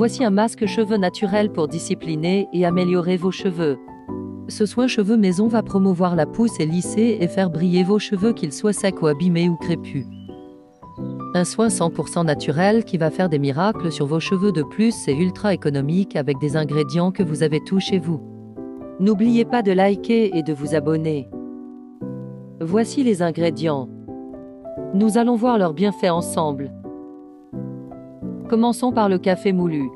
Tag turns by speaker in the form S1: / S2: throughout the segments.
S1: Voici un masque cheveux naturel pour discipliner et améliorer vos cheveux. Ce soin cheveux maison va promouvoir la pousse et lisser et faire briller vos cheveux, qu'ils soient secs ou abîmés ou crépus. Un soin 100% naturel qui va faire des miracles sur vos cheveux. De plus, c'est ultra économique avec des ingrédients que vous avez tous chez vous. N'oubliez pas de liker et de vous abonner. Voici les ingrédients. Nous allons voir leurs bienfaits ensemble. Commençons par le café moulu.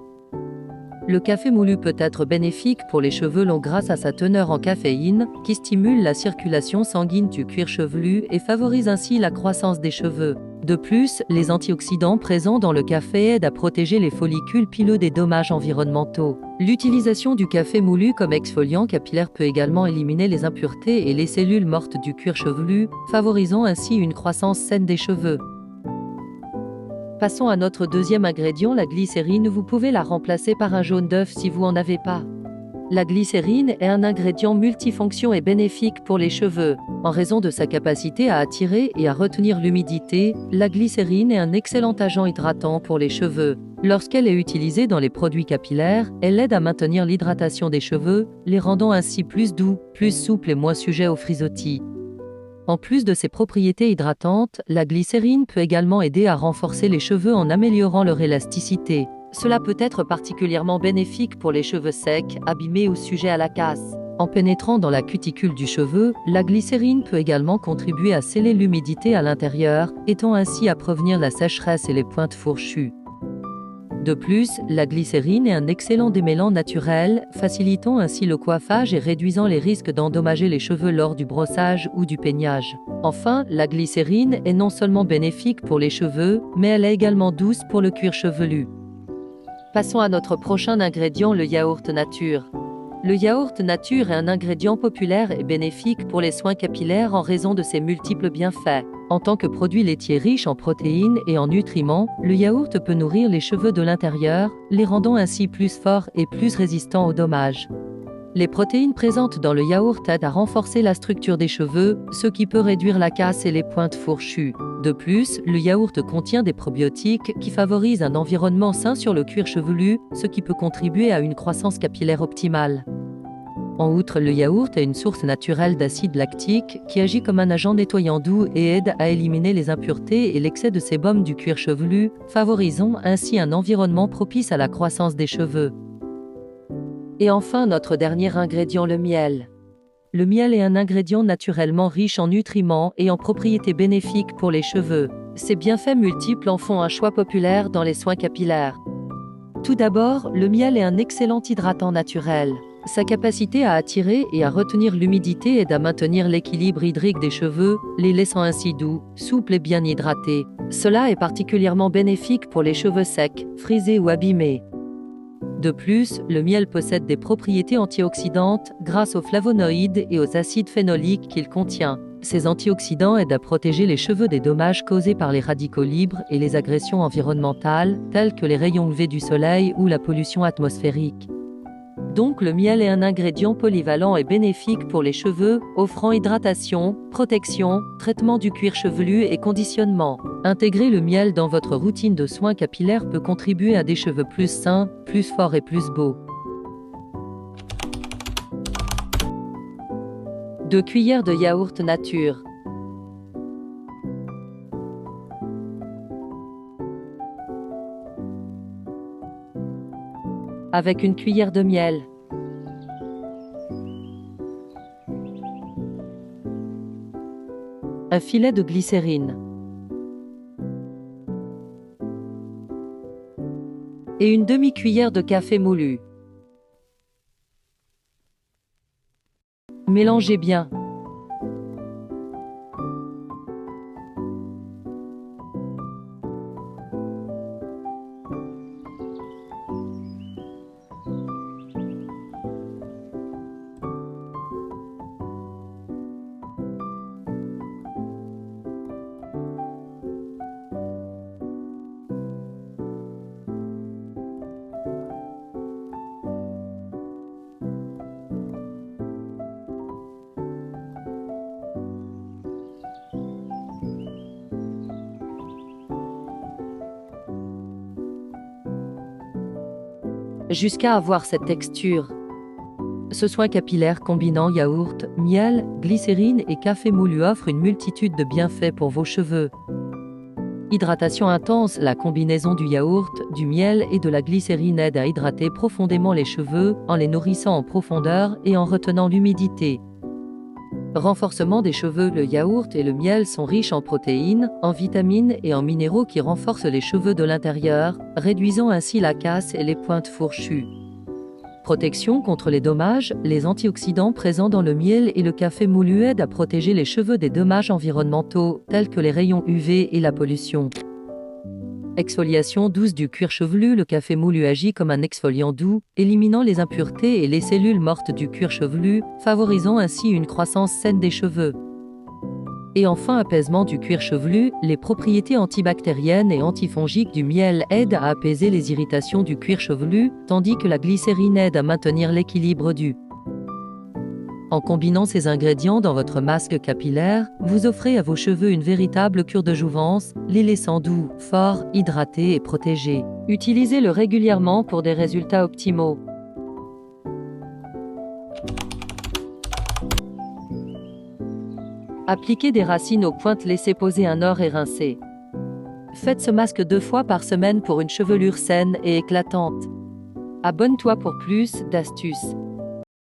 S1: Le café moulu peut être bénéfique pour les cheveux longs grâce à sa teneur en caféine, qui stimule la circulation sanguine du cuir chevelu et favorise ainsi la croissance des cheveux. De plus, les antioxydants présents dans le café aident à protéger les follicules pileux des dommages environnementaux. L'utilisation du café moulu comme exfoliant capillaire peut également éliminer les impuretés et les cellules mortes du cuir chevelu, favorisant ainsi une croissance saine des cheveux. Passons à notre deuxième ingrédient, la glycérine. Vous pouvez la remplacer par un jaune d'œuf si vous en avez pas. La glycérine est un ingrédient multifonction et bénéfique pour les cheveux. En raison de sa capacité à attirer et à retenir l'humidité, la glycérine est un excellent agent hydratant pour les cheveux. Lorsqu'elle est utilisée dans les produits capillaires, elle aide à maintenir l'hydratation des cheveux, les rendant ainsi plus doux, plus souples et moins sujets aux frisottis. En plus de ses propriétés hydratantes, la glycérine peut également aider à renforcer les cheveux en améliorant leur élasticité. Cela peut être particulièrement bénéfique pour les cheveux secs, abîmés ou sujets à la casse. En pénétrant dans la cuticule du cheveu, la glycérine peut également contribuer à sceller l'humidité à l'intérieur, aidant ainsi à prévenir la sécheresse et les pointes fourchues. De plus, la glycérine est un excellent démêlant naturel, facilitant ainsi le coiffage et réduisant les risques d'endommager les cheveux lors du brossage ou du peignage. Enfin, la glycérine est non seulement bénéfique pour les cheveux, mais elle est également douce pour le cuir chevelu. Passons à notre prochain ingrédient, le yaourt nature. Le yaourt nature est un ingrédient populaire et bénéfique pour les soins capillaires en raison de ses multiples bienfaits. En tant que produit laitier riche en protéines et en nutriments, le yaourt peut nourrir les cheveux de l'intérieur, les rendant ainsi plus forts et plus résistants aux dommages. Les protéines présentes dans le yaourt aident à renforcer la structure des cheveux, ce qui peut réduire la casse et les pointes fourchues. De plus, le yaourt contient des probiotiques qui favorisent un environnement sain sur le cuir chevelu, ce qui peut contribuer à une croissance capillaire optimale. En outre, le yaourt est une source naturelle d'acide lactique qui agit comme un agent nettoyant doux et aide à éliminer les impuretés et l'excès de sébum du cuir chevelu, favorisant ainsi un environnement propice à la croissance des cheveux. Et enfin, notre dernier ingrédient, le miel. Le miel est un ingrédient naturellement riche en nutriments et en propriétés bénéfiques pour les cheveux. Ses bienfaits multiples en font un choix populaire dans les soins capillaires. Tout d'abord, le miel est un excellent hydratant naturel. Sa capacité à attirer et à retenir l'humidité aide à maintenir l'équilibre hydrique des cheveux, les laissant ainsi doux, souples et bien hydratés. Cela est particulièrement bénéfique pour les cheveux secs, frisés ou abîmés. De plus, le miel possède des propriétés antioxydantes grâce aux flavonoïdes et aux acides phénoliques qu'il contient. Ces antioxydants aident à protéger les cheveux des dommages causés par les radicaux libres et les agressions environnementales, telles que les rayons UV du soleil ou la pollution atmosphérique. Donc le miel est un ingrédient polyvalent et bénéfique pour les cheveux, offrant hydratation, protection, traitement du cuir chevelu et conditionnement. Intégrer le miel dans votre routine de soins capillaires peut contribuer à des cheveux plus sains, plus forts et plus beaux. 2 cuillères de yaourt nature. Avec une cuillère de miel. Un filet de glycérine. Et une demi-cuillère de café moulu. Mélangez bien. jusqu'à avoir cette texture. Ce soin capillaire combinant yaourt, miel, glycérine et café moulu offre une multitude de bienfaits pour vos cheveux. Hydratation intense, la combinaison du yaourt, du miel et de la glycérine aide à hydrater profondément les cheveux en les nourrissant en profondeur et en retenant l'humidité. Renforcement des cheveux, le yaourt et le miel sont riches en protéines, en vitamines et en minéraux qui renforcent les cheveux de l'intérieur, réduisant ainsi la casse et les pointes fourchues. Protection contre les dommages, les antioxydants présents dans le miel et le café moulu aident à protéger les cheveux des dommages environnementaux, tels que les rayons UV et la pollution. Exfoliation douce du cuir chevelu, le café moulu agit comme un exfoliant doux, éliminant les impuretés et les cellules mortes du cuir chevelu, favorisant ainsi une croissance saine des cheveux. Et enfin, apaisement du cuir chevelu, les propriétés antibactériennes et antifongiques du miel aident à apaiser les irritations du cuir chevelu, tandis que la glycérine aide à maintenir l'équilibre du. En combinant ces ingrédients dans votre masque capillaire, vous offrez à vos cheveux une véritable cure de jouvence, les laissant doux, forts, hydratés et protégés. Utilisez-le régulièrement pour des résultats optimaux. Appliquez des racines aux pointes, laissez poser un or et rincez. Faites ce masque 2 fois par semaine pour une chevelure saine et éclatante. Abonne-toi pour plus d'astuces.